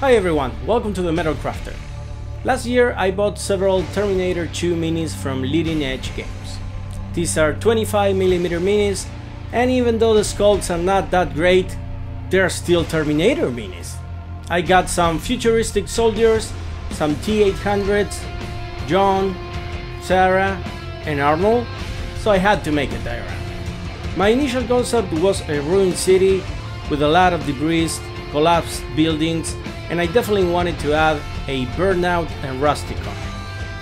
Hi everyone, welcome to the Metal Crafter. Last year I bought several Terminator 2 minis from leading edge games. These are 25mm minis, and even though the sculpts are not that great, they're still Terminator minis. I got some futuristic soldiers, some T-800s, John, Sarah and Arnold, so I had to make a diorama. My initial concept was a ruined city with a lot of debris, collapsed buildings, and I definitely wanted to add a burnout and rusty car.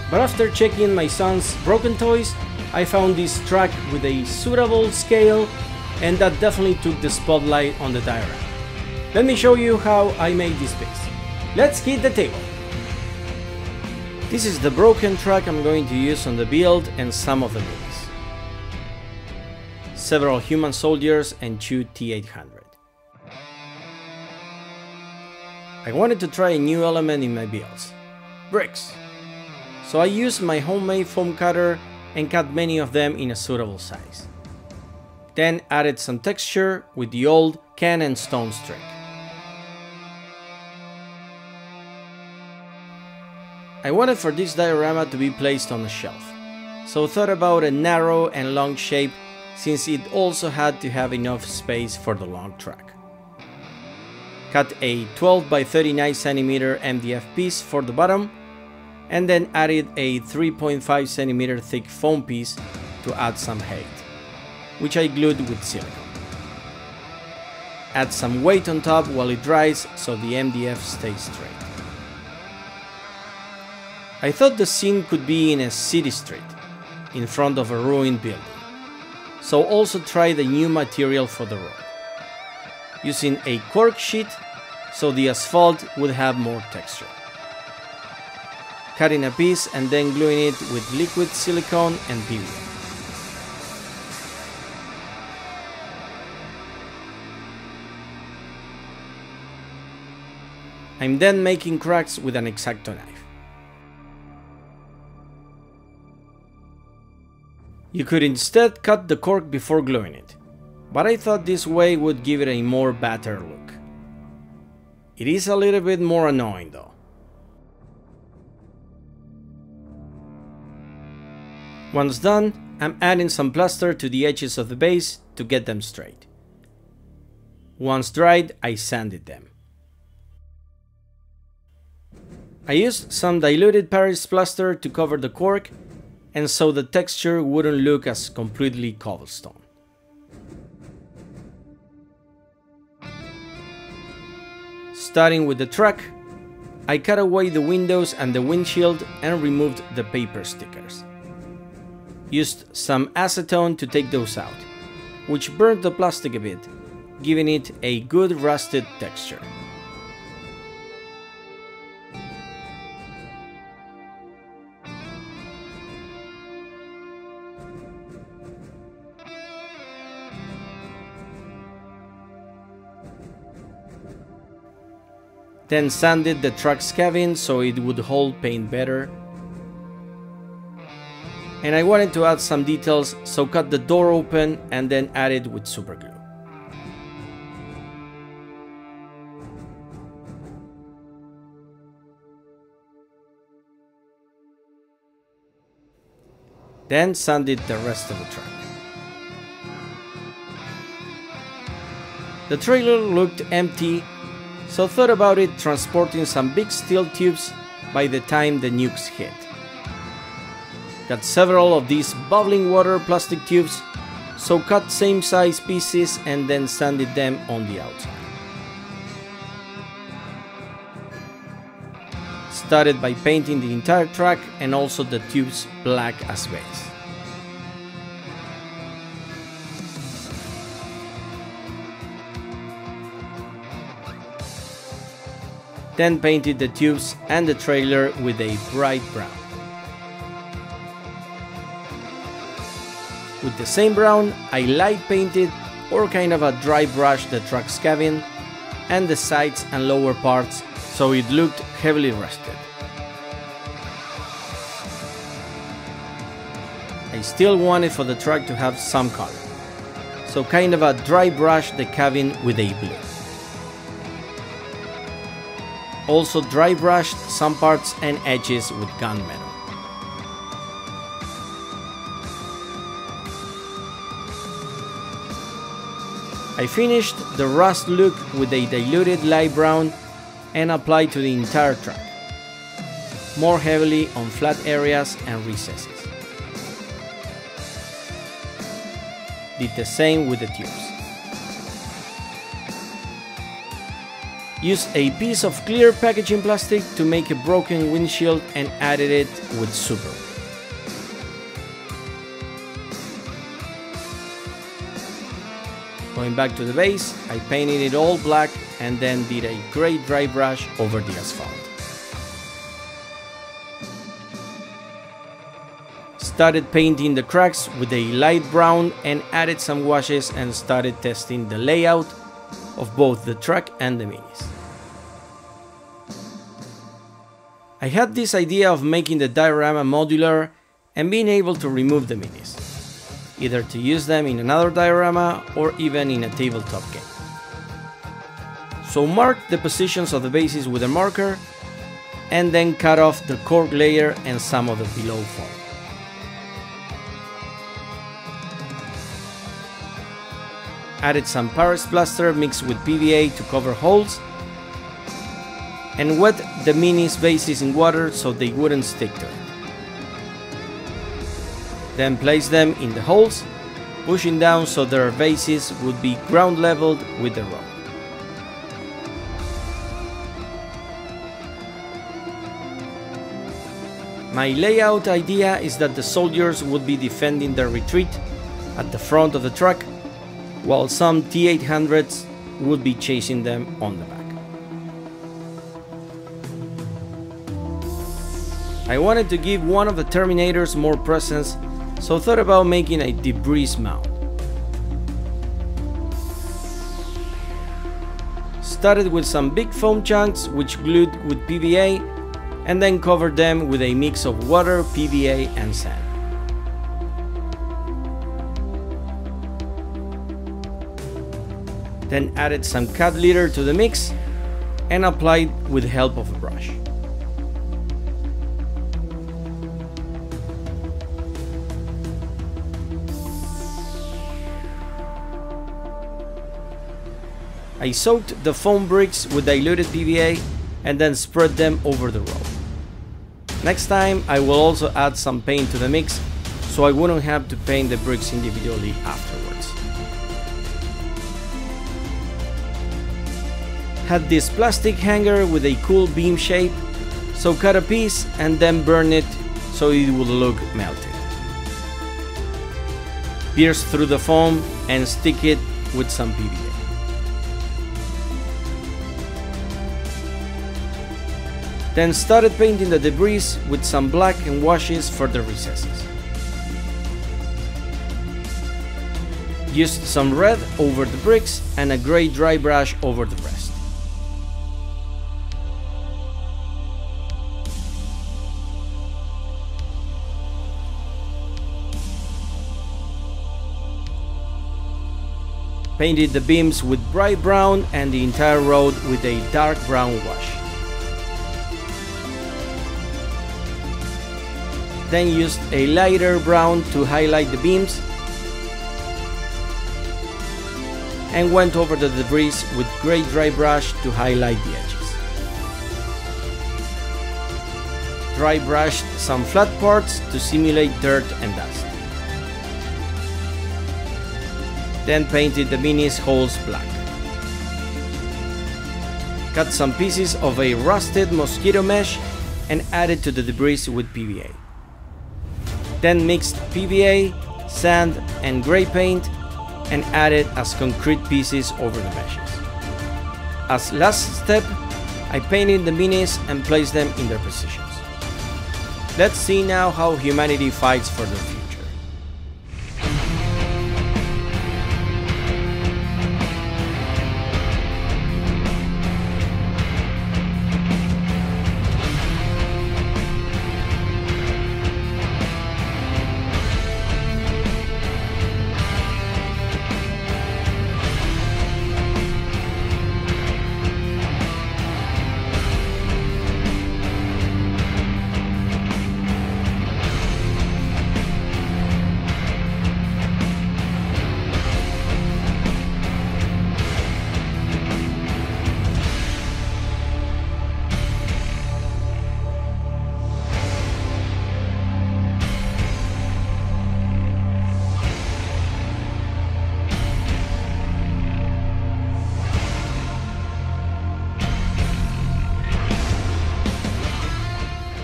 But after checking my son's broken toys, I found this truck with a suitable scale, and that definitely took the spotlight on the diorama. Let me show you how I made this piece. Let's hit the table. This is the broken truck I'm going to use on the build and some of the minis. Several human soldiers and 2 T-800. I wanted to try a new element in my builds, bricks. So I used my homemade foam cutter and cut many of them in a suitable size. Then added some texture with the old can and stones trick. I wanted for this diorama to be placed on a shelf, so thought about a narrow and long shape since it also had to have enough space for the long truck. Cut a 12 by 39 cm MDF piece for the bottom, and then added a 3.5 cm thick foam piece to add some height, which I glued with silicone. Add some weight on top while it dries so the MDF stays straight. I thought the scene could be in a city street, in front of a ruined building, so also tried a new material for the road, using a cork sheet so the asphalt would have more texture. Cutting a piece and then gluing it with liquid silicone and PVA. I'm then making cracks with an X-Acto knife. You could instead cut the cork before gluing it, but I thought this way would give it a more battered look. It is a little bit more annoying though. Once done, I'm adding some plaster to the edges of the base to get them straight. Once dried, I sanded them. I used some diluted Paris plaster to cover the cork, and so the texture wouldn't look as completely cobblestone. Starting with the truck, I cut away the windows and the windshield and removed the paper stickers. Used some acetone to take those out, which burnt the plastic a bit, giving it a good rusted texture. Then sanded the truck's cabin so it would hold paint better. And I wanted to add some details, so cut the door open and then added with super glue. Then sanded the rest of the truck. The trailer looked empty, so thought about it transporting some big steel tubes by the time the nukes hit. Got several of these bubbling water plastic tubes, so cut same size pieces and then sanded them on the outside. Started by painting the entire truck and also the tubes black as base. Then painted the tubes and the trailer with a bright brown. With the same brown, I light painted or kind of a dry brush the truck's cabin and the sides and lower parts so it looked heavily rusted. I still wanted for the truck to have some color, so kind of a dry brush the cabin with a blue. also dry brushed some parts and edges with gunmetal. I finished the rust look with a diluted light brown and applied to the entire track, more heavily on flat areas and recesses. Did the same with the tubes. Used a piece of clear packaging plastic to make a broken windshield and added it with Super. Going back to the base, I painted it all black and then did a gray dry brush over the asphalt. Started painting the cracks with a light brown and added some washes and started testing the layout of both the truck and the Minis. I had this idea of making the diorama modular and being able to remove the Minis, either to use them in another diorama or even in a tabletop game. So mark the positions of the bases with a marker and then cut off the cork layer and some of the below foam. Added some Paris plaster mixed with PVA to cover holes and wet the Minis bases in water so they wouldn't stick to it. Then place them in the holes, pushing down so their bases would be ground leveled with the road. My layout idea is that the soldiers would be defending their retreat at the front of the truck, while some T-800s would be chasing them on the back. I wanted to give one of the Terminators more presence, so thought about making a debris mound. Started with some big foam chunks which glued with PVA and then covered them with a mix of water, PVA and sand. Then added some cat litter to the mix and applied with the help of a brush. I soaked the foam bricks with diluted PVA and then spread them over the road. Next time I will also add some paint to the mix so I wouldn't have to paint the bricks individually afterwards. Had this plastic hanger with a cool beam shape, so cut a piece and then burn it so it would look melted. Pierce through the foam and stick it with some PVA. Then started painting the debris with some black and washes for the recesses. Used some red over the bricks and a grey dry brush over the rest. Painted the beams with bright brown and the entire road with a dark brown wash. Then used a lighter brown to highlight the beams and went over the debris with grey dry brush to highlight the edges. Dry brushed some flat parts to simulate dirt and dust. Then painted the Minis holes black. Cut some pieces of a rusted mosquito mesh and added to the debris with PVA. Then mixed PVA, sand and grey paint and added as concrete pieces over the meshes. As last step, I painted the Minis and placed them in their positions. Let's see now how humanity fights for their future.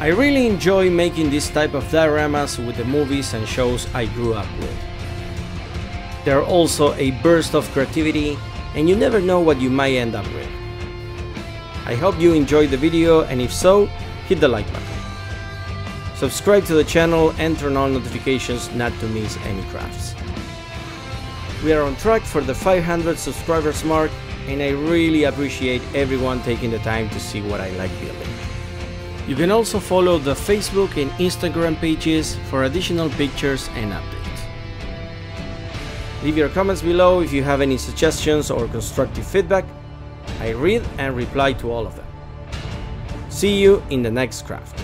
I really enjoy making this type of dioramas with the movies and shows I grew up with. They're also a burst of creativity, and you never know what you might end up with. I hope you enjoyed the video, and if so, hit the like button. Subscribe to the channel and turn on notifications not to miss any crafts. We are on track for the 500 subscribers mark, and I really appreciate everyone taking the time to see what I like building. You can also follow the Facebook and Instagram pages for additional pictures and updates. Leave your comments below if you have any suggestions or constructive feedback. I read and reply to all of them. See you in the next craft.